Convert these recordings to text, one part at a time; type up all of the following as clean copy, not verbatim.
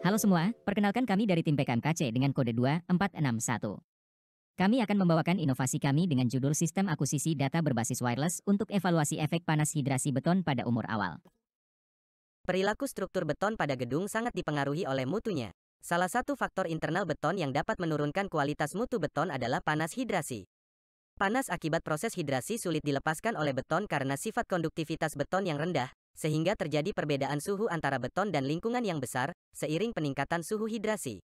Halo semua, perkenalkan kami dari tim PKMKC dengan kode 2461. Kami akan membawakan inovasi kami dengan judul Sistem Akuisisi Data Berbasis Wireless untuk evaluasi efek panas hidrasi beton pada umur awal. Perilaku struktur beton pada gedung sangat dipengaruhi oleh mutunya. Salah satu faktor internal beton yang dapat menurunkan kualitas mutu beton adalah panas hidrasi. Panas akibat proses hidrasi sulit dilepaskan oleh beton karena sifat konduktivitas beton yang rendah, sehingga terjadi perbedaan suhu antara beton dan lingkungan yang besar, seiring peningkatan suhu hidrasi.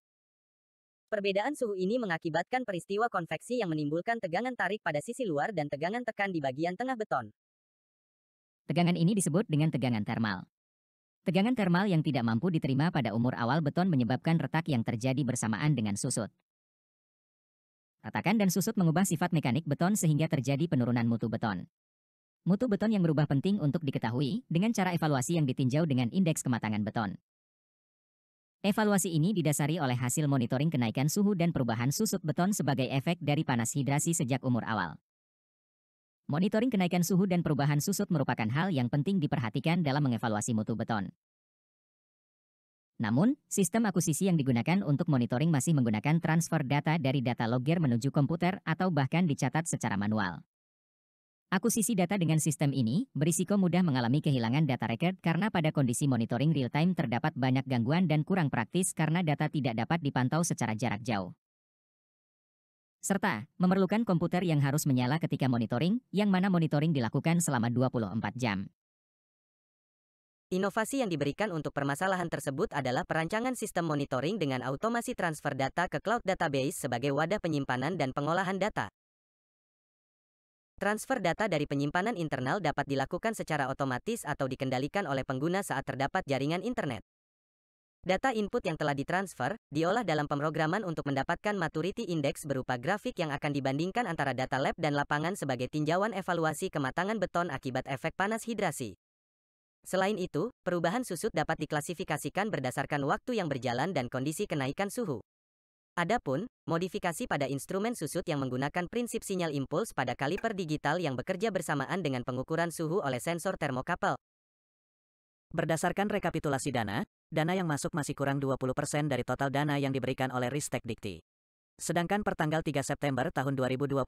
Perbedaan suhu ini mengakibatkan peristiwa konveksi yang menimbulkan tegangan tarik pada sisi luar dan tegangan tekan di bagian tengah beton. Tegangan ini disebut dengan tegangan termal. Tegangan termal yang tidak mampu diterima pada umur awal beton menyebabkan retak yang terjadi bersamaan dengan susut. Retakan dan susut mengubah sifat mekanik beton sehingga terjadi penurunan mutu beton. Mutu beton yang berubah penting untuk diketahui dengan cara evaluasi yang ditinjau dengan indeks kematangan beton. Evaluasi ini didasari oleh hasil monitoring kenaikan suhu dan perubahan susut beton sebagai efek dari panas hidrasi sejak umur awal. Monitoring kenaikan suhu dan perubahan susut merupakan hal yang penting diperhatikan dalam mengevaluasi mutu beton. Namun, sistem akuisisi yang digunakan untuk monitoring masih menggunakan transfer data dari data logger menuju komputer atau bahkan dicatat secara manual. Akuisisi data dengan sistem ini berisiko mudah mengalami kehilangan data record karena pada kondisi monitoring real-time terdapat banyak gangguan dan kurang praktis karena data tidak dapat dipantau secara jarak jauh. Serta, memerlukan komputer yang harus menyala ketika monitoring, yang mana monitoring dilakukan selama 24 jam. Inovasi yang diberikan untuk permasalahan tersebut adalah perancangan sistem monitoring dengan automasi transfer data ke cloud database sebagai wadah penyimpanan dan pengolahan data. Transfer data dari penyimpanan internal dapat dilakukan secara otomatis atau dikendalikan oleh pengguna saat terdapat jaringan internet. Data input yang telah ditransfer, diolah dalam pemrograman untuk mendapatkan maturity index berupa grafik yang akan dibandingkan antara data lab dan lapangan sebagai tinjauan evaluasi kematangan beton akibat efek panas hidrasi. Selain itu, perubahan susut dapat diklasifikasikan berdasarkan waktu yang berjalan dan kondisi kenaikan suhu. Adapun, modifikasi pada instrumen susut yang menggunakan prinsip sinyal impuls pada kaliper digital yang bekerja bersamaan dengan pengukuran suhu oleh sensor termokapel. Berdasarkan rekapitulasi dana yang masuk masih kurang 20% dari total dana yang diberikan oleh Ristek Dikti. Sedangkan per tanggal 3 September tahun 2022,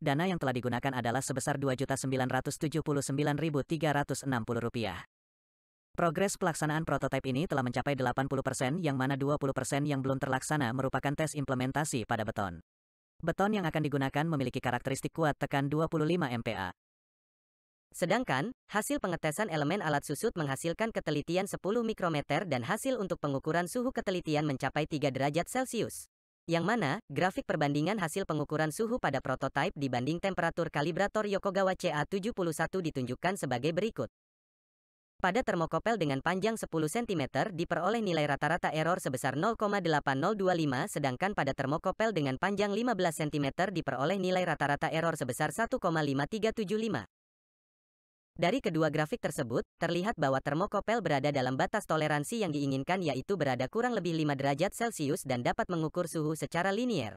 dana yang telah digunakan adalah sebesar Rp2.979.360. Progres pelaksanaan prototipe ini telah mencapai 80%, yang mana 20% yang belum terlaksana merupakan tes implementasi pada beton. Beton yang akan digunakan memiliki karakteristik kuat tekan 25 MPa. Sedangkan, hasil pengetesan elemen alat susut menghasilkan ketelitian 10 mikrometer dan hasil untuk pengukuran suhu ketelitian mencapai 3 derajat Celcius. Yang mana, grafik perbandingan hasil pengukuran suhu pada prototipe dibanding temperatur kalibrator Yokogawa CA71 ditunjukkan sebagai berikut. Pada termokopel dengan panjang 10 cm diperoleh nilai rata-rata error sebesar 0,8025, sedangkan pada termokopel dengan panjang 15 cm diperoleh nilai rata-rata error sebesar 1,5375. Dari kedua grafik tersebut, terlihat bahwa termokopel berada dalam batas toleransi yang diinginkan, yaitu berada kurang lebih 5 derajat Celcius dan dapat mengukur suhu secara linier.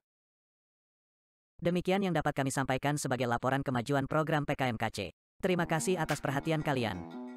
Demikian yang dapat kami sampaikan sebagai laporan kemajuan program PKMKC. Terima kasih atas perhatian kalian.